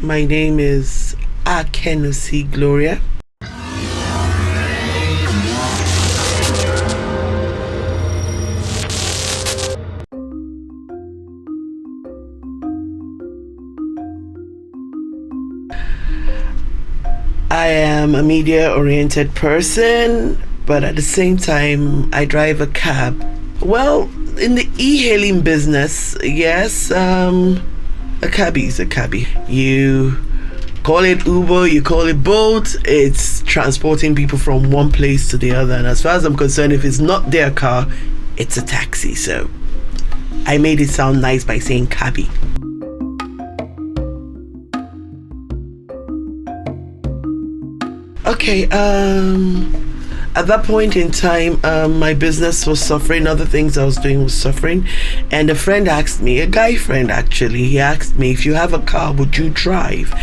My name is Akenusi Gloria. I am a media-oriented person, but at the same time, I drive a cab. Well, in the e-hailing business, yes, a cabbie is a cabbie. You call it Uber, you call it Bolt, it's transporting people from one place to the other. And as far as I'm concerned, if it's not their car, it's a taxi. So I made it sound nice by saying cabbie. Okay, at that point in time, my business was suffering, other things I was doing was suffering, and a friend asked me, a guy friend actually, he asked me, if you have a car, would you drive?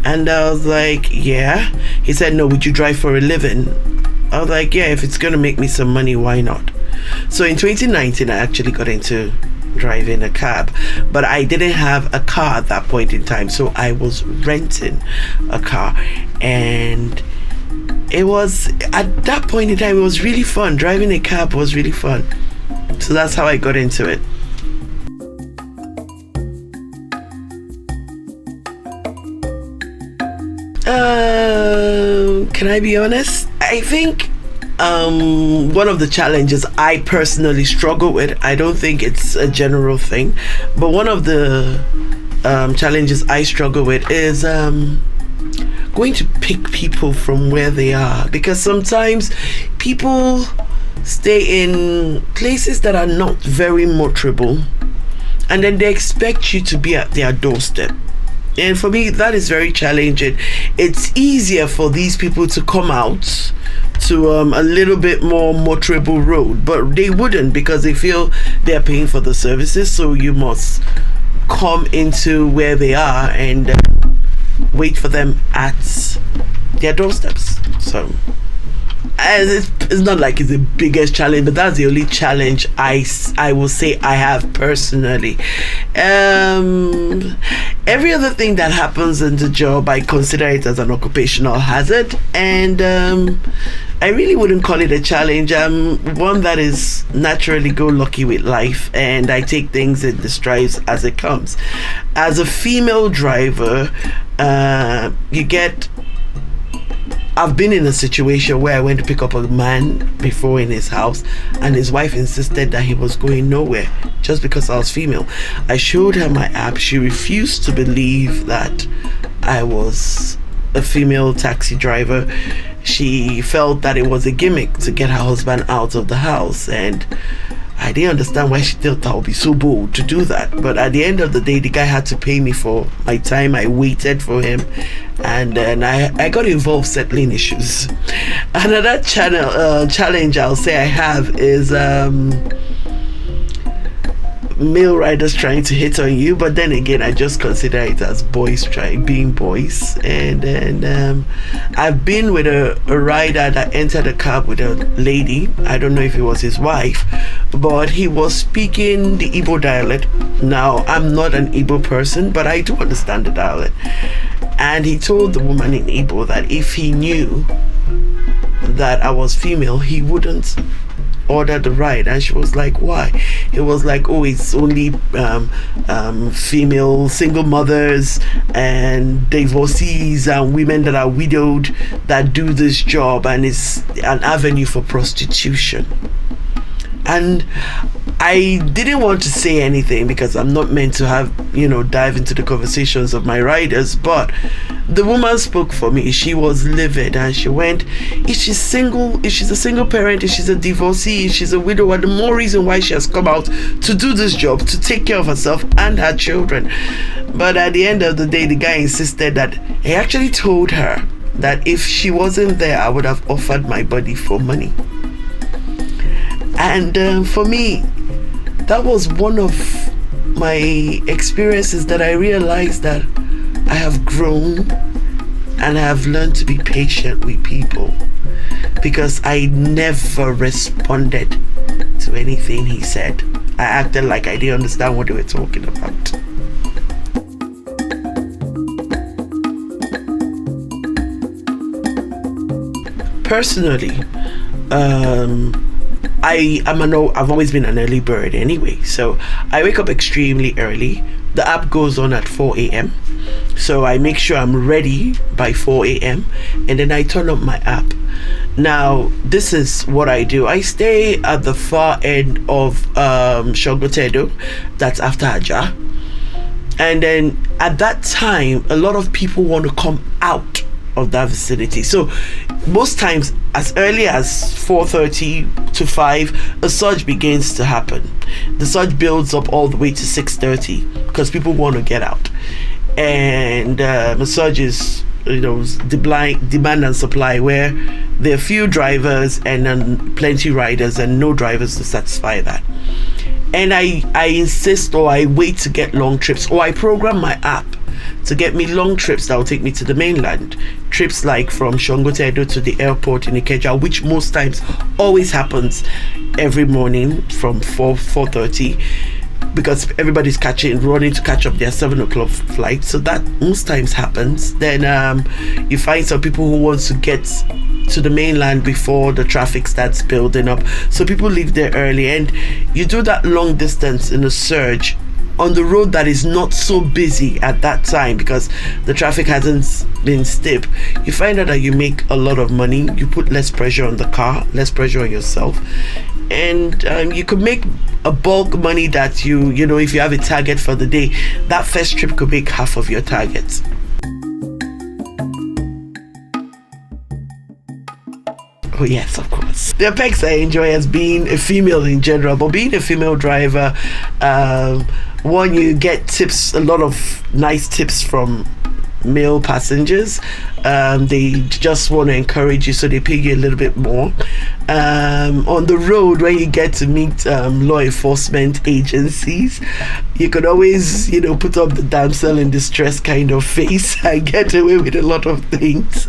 And I was like, yeah. He said, no, would you drive for a living? I was like, yeah, if it's gonna make me some money, why not? So in 2019, I actually got into driving a cab, but I didn't have a car at that point in time, so I was renting a car. And it was, at that point in time, it was really fun. Driving a cab was really fun. So that's how I got into it. Can I be honest? I think one of the challenges I personally struggle with, I don't think it's a general thing, but one of the challenges I struggle with is going to pick people from where they are, because sometimes people stay in places that are not very motorable, and then they expect you to be at their doorstep. And for me, that is very challenging. It's easier for these people to come out to a little bit more motorable road, but they wouldn't, because they feel they're paying for the services, so you must come into where they are and wait for them at their doorsteps. So it's not like it's the biggest challenge, but that's the only challenge I will say I have personally. Every other thing that happens in the job, I consider it as an occupational hazard, and I really wouldn't call it a challenge. I'm one that is naturally go-lucky with life, and I take things in the strides as it comes. As a female driver, I've been in a situation where I went to pick up a man before in his house, and his wife insisted that he was going nowhere just because I was female. I showed her my app. She refused to believe that I was a female taxi driver. She felt that it was a gimmick to get her husband out of the house, and I didn't understand why she thought I would be so bold to do that. But at the end of the day, the guy had to pay me for my time. I waited for him, and then I got involved settling issues. Another challenge I'll say I have is male riders trying to hit on you, but then again, I just consider it as boys being boys. And then I've been with a rider that entered a cab with a lady. I don't know if it was his wife, but he was speaking the Igbo dialect. Now, I'm not an Igbo person, but I do understand the dialect. And he told the woman in Igbo that if he knew that I was female, he wouldn't order the ride. And she was like, why? He was like, oh, it's only female single mothers and divorcees and women that are widowed that do this job, and it's an avenue for prostitution. And I didn't want to say anything because I'm not meant to have, dive into the conversations of my riders, but the woman spoke for me. She was livid, and she went, if she's single, if she's a single parent, if she's a divorcee, if she's a widower, the more reason why she has come out to do this job, to take care of herself and her children. But at the end of the day, the guy insisted that he actually told her that if she wasn't there, I would have offered my body for money. And for me, that was one of my experiences that I realized that I have grown and I have learned to be patient with people, because I never responded to anything he said. I acted like I didn't understand what they were talking about. personally, I've always been an early bird anyway, so I wake up extremely early. The app goes on at 4 a.m. So I make sure I'm ready by 4 a.m. and then I turn up my app. Now, this is what I do. I stay at the far end of Shogotedo, that's after Aja. And then at that time, a lot of people want to come out of that vicinity. So most times, as early as 4:30 to 5, a surge begins to happen. The surge builds up all the way to 6:30 because people want to get out. And a surge is, demand and supply, where there are few drivers and then plenty riders and no drivers to satisfy that. And I insist, or I wait to get long trips, or I program my app to get me long trips that will take me to the mainland. Trips like from Shongotedo to the airport in Ikeja, which most times always happens every morning from 4:30, because everybody's running to catch up their 7 o'clock flight. So that most times happens. Then you find some people who want to get to the mainland before the traffic starts building up, so people leave there early, and you do that long distance in a surge on the road that is not so busy at that time because the traffic hasn't been steep. You find out that you make a lot of money. You put less pressure on the car, less pressure on yourself, and you could make a bulk money that if you have a target for the day, that first trip could make half of your target. Oh yes, of course. The perks I enjoy as being a female in general, but being a female driver, one, you get tips, a lot of nice tips from male passengers. They just want to encourage you, so they pay you a little bit more. On the road, when you get to meet law enforcement agencies, you could always put up the damsel in distress kind of face and get away with a lot of things.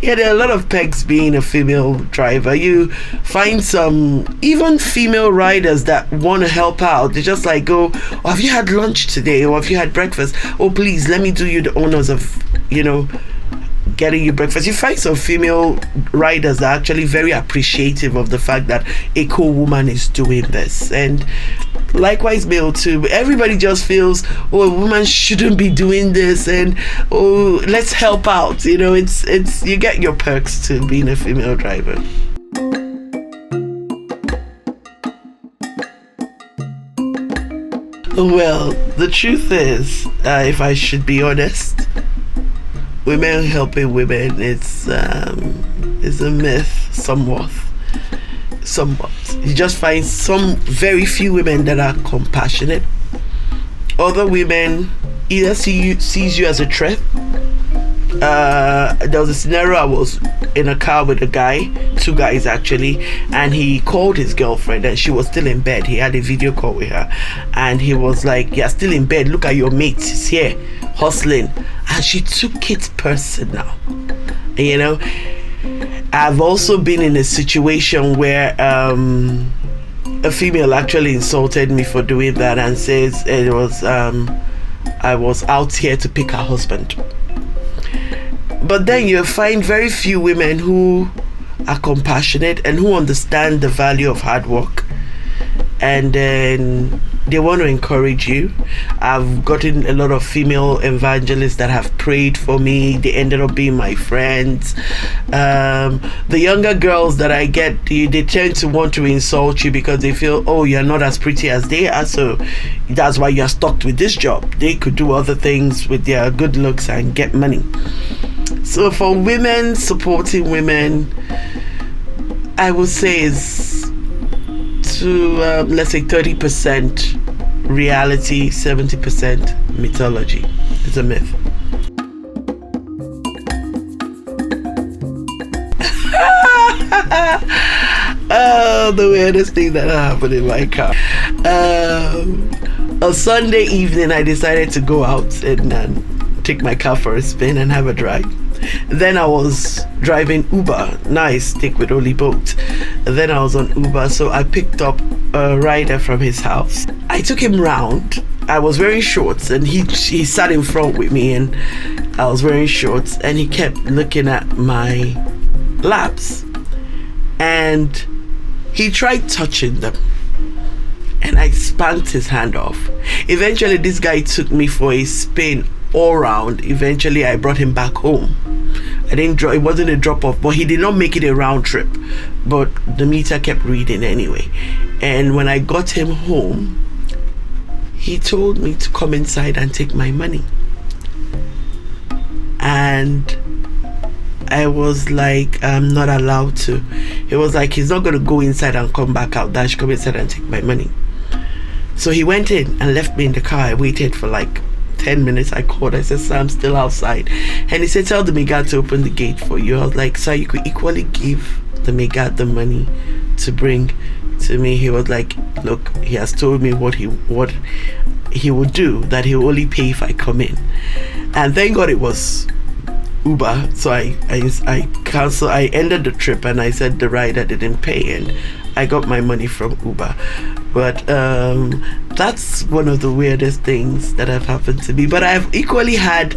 Yeah, there are a lot of perks being a female driver. You find some even female riders that want to help out. They just like go, oh, have you had lunch today, or have you had breakfast? Oh, please let me do you the honors of getting you breakfast. You find some female riders that are actually very appreciative of the fact that a cool woman is doing this, and likewise male too. Everybody just feels, oh, a woman shouldn't be doing this, and oh, let's help out. It's you get your perks to being a female driver. Well, the truth is, if I should be honest, women helping women, it's a myth, somewhat. You just find some very few women that are compassionate. Other women either sees you as a threat. There was a scenario. I was in a car with a guy, 2 guys actually, and he called his girlfriend and she was still in bed. He had a video call with her and he was like, you're still in bed, look at your mate, he's here hustling. And she took it personal. I've also been in a situation where a female actually insulted me for doing that and says it was I was out here to pick her husband. But then you find very few women who are compassionate and who understand the value of hard work, and then they want to encourage you. I've gotten a lot of female evangelists that have prayed for me. They ended up being my friends. The younger girls that I get, they tend to want to insult you because they feel, oh, you're not as pretty as they are, so that's why you're stuck with this job. They could do other things with their good looks and get money. So for women, supporting women, I would say is to let's say 30% reality, 70% mythology. It's a myth. Oh, the weirdest thing that happened in my car. On Sunday evening, I decided to go out and take my car for a spin and have a drive. Then I was driving Uber, nice, take with only boat. Then I was on Uber, so I picked up a rider from his house. I took him round. I was wearing shorts and he sat in front with me and I was wearing shorts and he kept looking at my laps. and he tried touching them, and I spanked his hand off. Eventually, this guy took me for a spin all round. Eventually, I brought him back home. I didn't draw, it wasn't a drop off, but he did not make it a round trip. But the meter kept reading anyway. And when I got him home, he told me to come inside and take my money. And I was like, I'm not allowed to. He was like, he's not going to go inside and come back out. That I should come inside and take my money. So he went in and left me in the car. I waited for like 10 minutes. I called. I said, sir, I'm still outside. And he said, tell the guard to open the gate for you. I was like, sir, you could equally give the guard the money to bring to me. He was like, look, he has told me what he would do, that he will only pay if I come in. And thank God it was Uber. So I canceled. I ended the trip, and I said the rider didn't pay, and I got my money from Uber. But that's one of the weirdest things that have happened to me. But I've equally had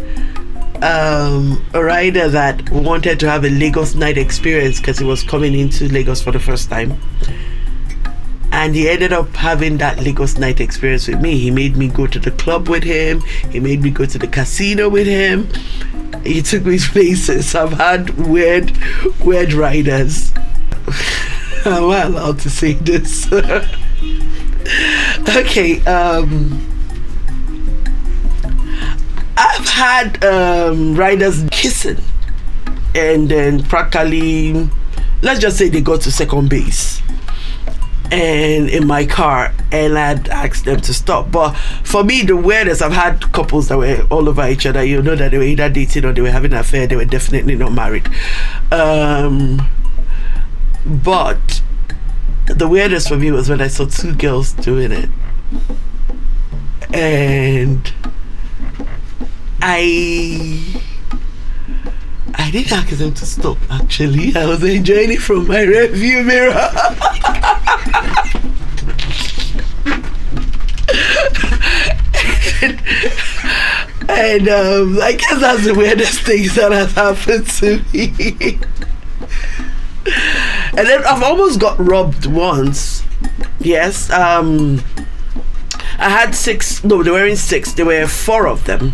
a rider that wanted to have a Lagos night experience because he was coming into Lagos for the first time, and he ended up having that Lagos night experience with me. He made me go to the club with him. He made me go to the casino with him. He took me places. I've had weird riders. Am I allowed to say this? Okay. I've had riders kissing, and then practically, let's just say they got to second base, and in my car, and I'd asked them to stop. But for me, the weirdest, I've had couples that were all over each other. You know that they were either dating or they were having an affair. They were definitely not married. But the weirdest for me was when I saw two girls doing it, and I didn't ask them to stop. Actually, I was enjoying it from my rearview mirror. and I guess that's the weirdest thing that has happened to me. And then I've almost got robbed once. Yes. I had six. No, they weren't six. There were four of them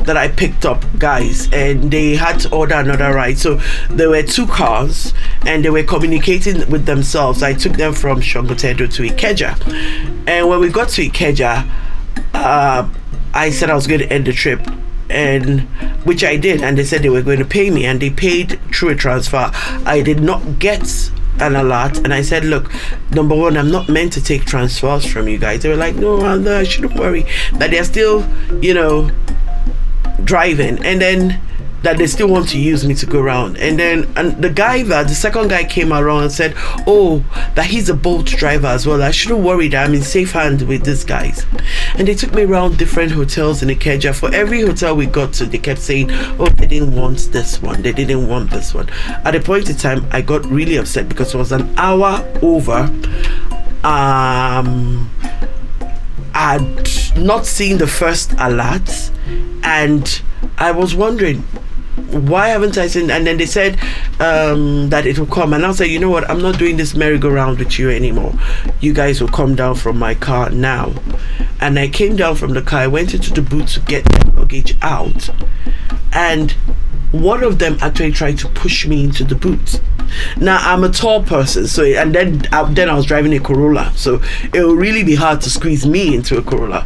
that I picked up, guys, and they had to order another ride. So there were two cars, and they were communicating with themselves. I took them from Shongotedo to Ikeja, and when we got to Ikeja, I said I was going to end the trip, and which I did, and they said they were going to pay me, and they paid through a transfer. I did not get an alert, and I said, look, number one, I'm not meant to take transfers from you guys. They were like, no, I shouldn't worry, that they're still, driving, and then that they still want to use me to go around. And then the second guy came around and said, oh, that he's a Bolt driver as well. I shouldn't worry, that I'm in safe hands with these guys. And they took me around different hotels in Ikeja. For every hotel we got to, they kept saying, oh, they didn't want this one, they didn't want this one. At a point in time, I got really upset because it was an hour over. I'd not seen the first alert, and I was wondering, why haven't I seen? And then they said that it will come, and I said, you know what, I'm not doing this merry-go-round with you anymore. You guys will come down from my car now. And I came down from the car. I went into the boot to get the luggage out, and one of them actually tried to push me into the boot. Now I'm a tall person, so then I was driving a Corolla, so it will really be hard to squeeze me into a Corolla.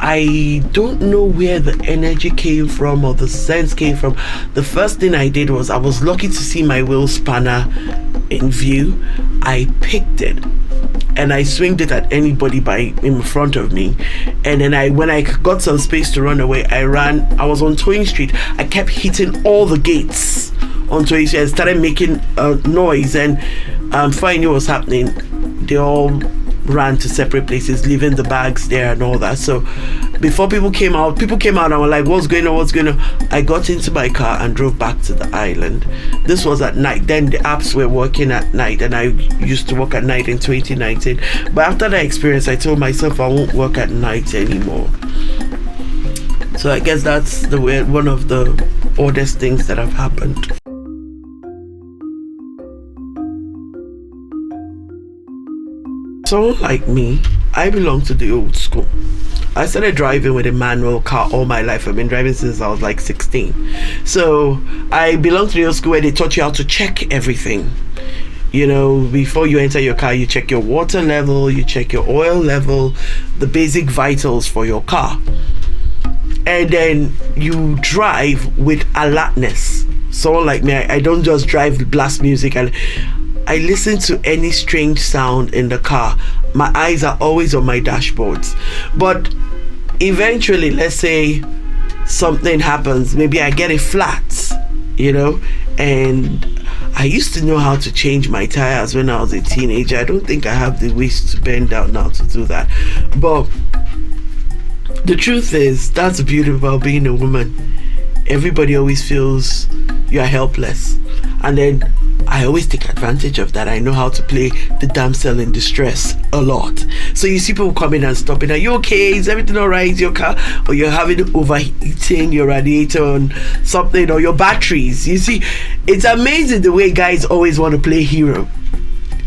I don't know where the energy came from or the sense came from. The first thing I did was, I was lucky to see my wheel spanner in view. I picked it and I swinged it at anybody in front of me, and then when I got some space to run away, I was on Towing Street. I kept hitting all the gates on Towing Street and started making a noise, and before I knew what was happening, they all ran to separate places, leaving the bags there and all that. So before people came out and were like, what's going on? I got into my car and drove back to the island. This was at night. Then the apps were working at night, and I used to work at night in 2019. But after that experience, I told myself I won't work at night anymore. So I guess that's one of the oddest things that have happened. Hello, hello, hello. Someone like me, I belong to the old school. I started driving with a manual car all my life. I've been driving since I was like 16. So I belong to the old school where they taught you how to check everything. You know, before you enter your car, you check your water level, you check your oil level, the basic vitals for your car. And then you drive with alertness. Someone like me, I don't just drive with blast music, and I listen to any strange sound in the car. My eyes are always on my dashboards. But eventually, let's say something happens, maybe I get a flat, you know, and I used to know how to change my tires when I was a teenager. I don't think I have the waist to bend down now to do that. But the truth is, that's the beauty about being a woman. Everybody always feels you are helpless. And then I always take advantage of that. I know how to play the damsel in distress a lot. So you see people coming and stopping. Are you okay? Is everything all right? Is your car? Or you're having overheating your radiator on something, or your batteries. You see, it's amazing the way guys always want to play hero.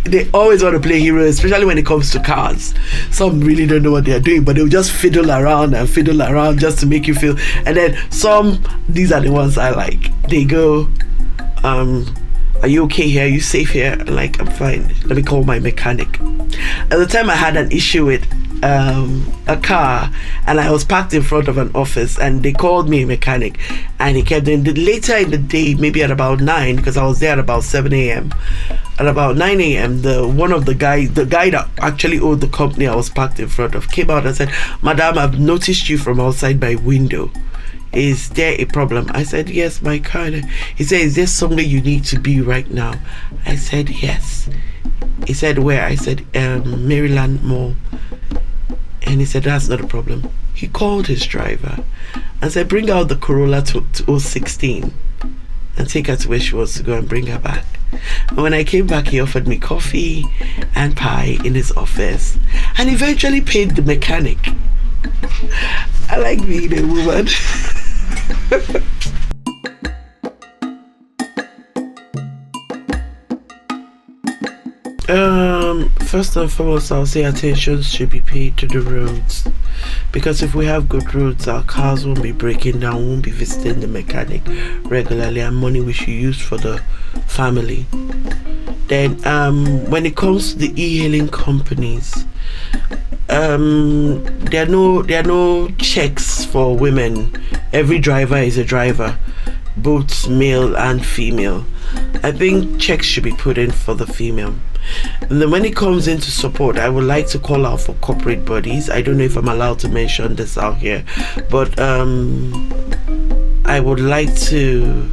They always want to play hero, especially when it comes to cars. Some really don't know what they're doing, but they'll just fiddle around just to make you feel. And then some, these are the ones I like. They go, are you okay here? Are you safe here? I'm like, I'm fine. Let me call my mechanic. At the time I had an issue with a car, and I was parked in front of an office, and they called me a mechanic, and he kept doing later in the day, maybe at about 9, because I was there at about 7 a.m. At about 9 a.m., the guy that actually owned the company I was parked in front of came out and said, "Madam, I've noticed you from outside my window. Is there a problem?" I said, "Yes, my car." He said, "Is there somewhere you need to be right now?" I said, "Yes." He said, "Where?" I said, Maryland Mall. And he said, "That's not a problem." He called his driver and said, "Bring out the Corolla to 016 and take her to where she wants to go and bring her back." And when I came back, he offered me coffee and pie in his office and eventually paid the mechanic. I like being a woman. First and foremost, I'll say attention should be paid to the roads, because if we have good roads, our cars won't be breaking down, won't be visiting the mechanic regularly, and money we should use for the family. Then when it comes to the e-hailing companies, there are no checks for women. Every driver is a driver, both male and female. I think checks should be put in for the female. And then when it comes into support, I would like to call out for corporate bodies. I don't know if I'm allowed to mention this out here, but I would like to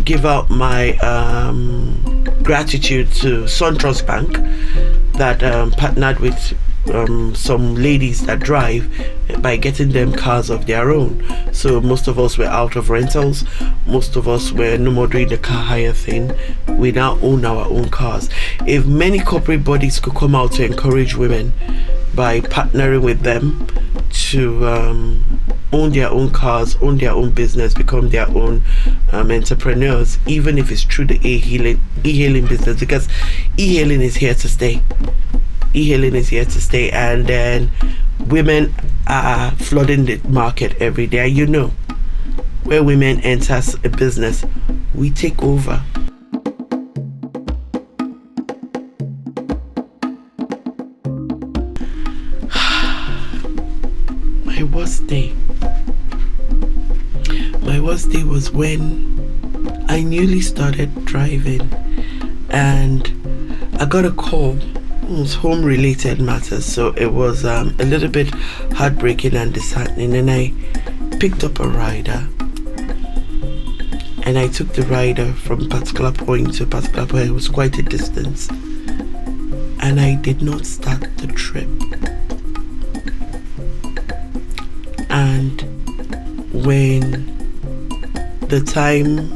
give out my gratitude to SunTrust Bank that partnered with some ladies that drive by getting them cars of their own. So most of us were out of rentals, most of us were no more doing the car hire thing. We now own our own cars. If many corporate bodies could come out to encourage women by partnering with them to own their own cars, own their own business, become their own entrepreneurs, even if it's through the e-hailing business, because e-hailing is here to stay. E-hailing is here to stay, and then women are flooding the market every day. You know, where women enter a business, we take over. My worst day was when I newly started driving, and I got a call. It was home related matters, so it was a little bit heartbreaking and disheartening. And I picked up a rider, and I took the rider from a particular point to a particular point. It was quite a distance, and I did not start the trip. And when the time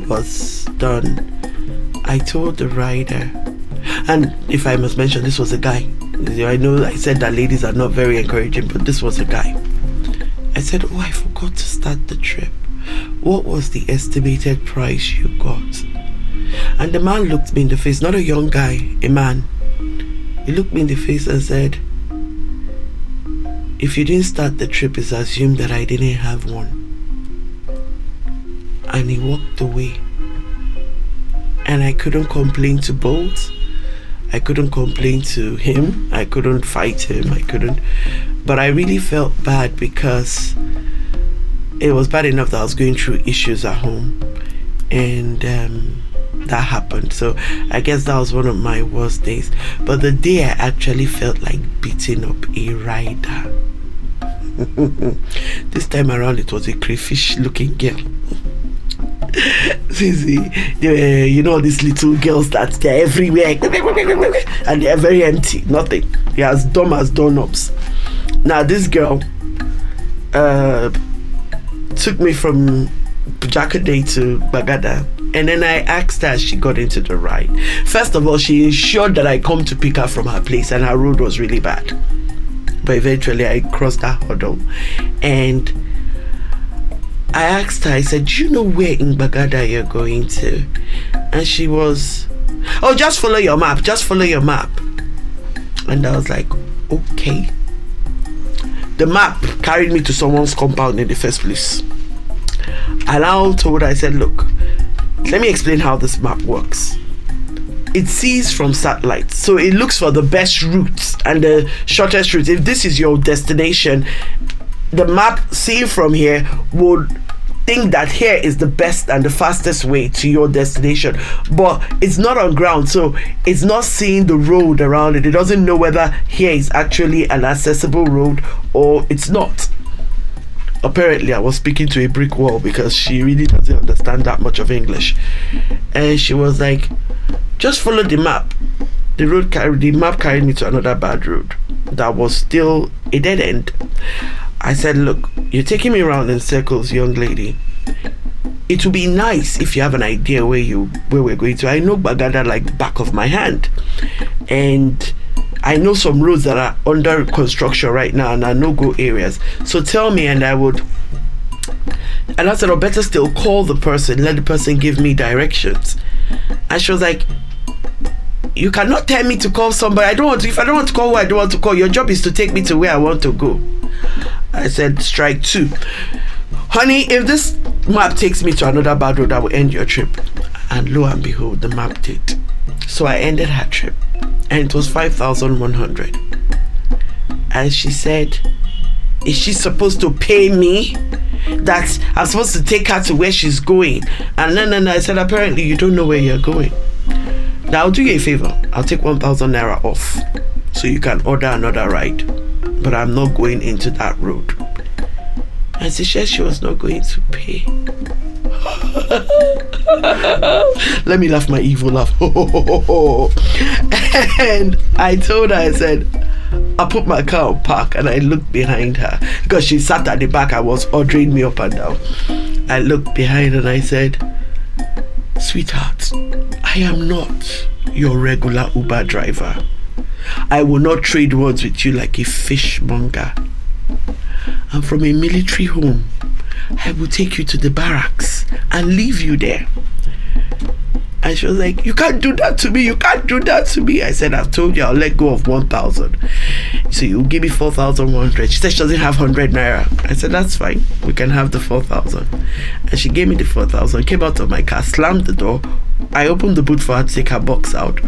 was done, I told the rider, and if I must mention, this was a guy. I know I said that ladies are not very encouraging, but this was a guy. I said, "Oh, I forgot to start the trip. What was the estimated price you got?" And the man looked me in the face, not a young guy, a man. He looked me in the face and said, if you didn't start the trip, it's assumed that I didn't have one. And he walked away. And I couldn't complain to Bolt. I couldn't complain to him. I couldn't fight him. But I really felt bad because it was bad enough that I was going through issues at home. And that happened. So I guess that was one of my worst days. But the day I actually felt like beating up a rider. This time around it was a crayfish looking girl. You know these little girls that they're everywhere and they're very empty, nothing. They're as dumb as doorknobs. Now this girl took me from Jakade to Bagada, and then I asked her as she got into the ride. First of all, she ensured that I come to pick her from her place, and her road was really bad. But eventually I crossed that hurdle, and I asked her, I said, do you know where in Bagada you're going to? And she was, oh, just follow your map. And I was like, okay. The map carried me to someone's compound in the first place. And I told her, I said, look, let me explain how this map works. It sees from satellites, so it looks for the best routes and the shortest routes. If this is your destination, the map seeing from here would think that here is the best and the fastest way to your destination, but it's not on ground, so it's not seeing the road around it. It doesn't know whether here is actually an accessible road or it's not. Apparently I was speaking to a brick wall because she really doesn't understand that much of English, and she was like, just follow the map. The map carried me to another bad road that was still a dead end. I said, look, you're taking me around in circles, young lady. It would be nice if you have an idea where we're going to. I know Bagada like the back of my hand, and I know some roads that are under construction right now and are no-go areas. So tell me, and I would. And I said, oh, better still, call the person, let the person give me directions. And she was like, you cannot tell me to call somebody. If I don't want to call who I don't want to call, your job is to take me to where I want to go. I said, strike two. Honey, if this map takes me to another bad road, I will end your trip. And lo and behold, the map did. So I ended her trip, and it was 5,100. And she said, is she supposed to pay me? That I'm supposed to take her to where she's going? And then I said, apparently you don't know where you're going. Now I'll do you a favor. I'll take 1,000 naira off so you can order another ride, but I'm not going into that road. And she said she was not going to pay. Let me laugh my evil laugh. And I told her, I said, I put my car on park, and I looked behind her because she sat at the back and was ordering me up and down. I looked behind and I said, sweetheart, I am not your regular Uber driver. I will not trade words with you like a fishmonger. I'm from a military home. I will take you to the barracks and leave you there. And she was like, you can't do that to me. You can't do that to me. I said, I've told you I'll let go of 1,000. So you give me 4,100. She said she doesn't have 100 naira. I said, that's fine. We can have the 4,000. And she gave me the 4,000, came out of my car, slammed the door. I opened the boot for her to take her box out.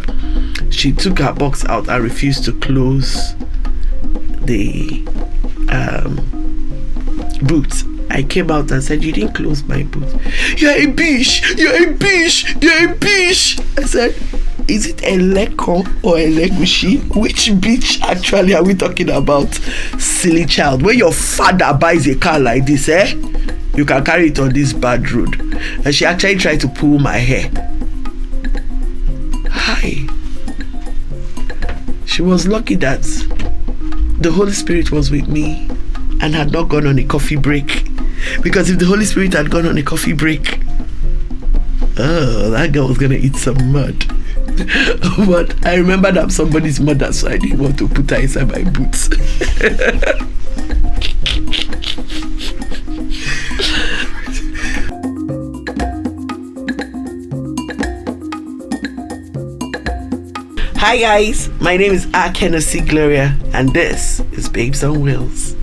She took her box out and refused to close the boot. I came out and said, you didn't close my boot. You're a bish. I said, is it a leko or a legushi? Which bitch actually are we talking about? Silly child. When your father buys a car like this, you can carry it on this bad road. And she actually tried to pull my hair. Hi. She was lucky that the Holy Spirit was with me and had not gone on a coffee break. Because if the Holy Spirit had gone on a coffee break, that girl was gonna eat some mud. But I remembered I'm somebody's mother, so I didn't want to put her inside my boots. Hi guys, my name is Gloria, and this is Babes on Wheels.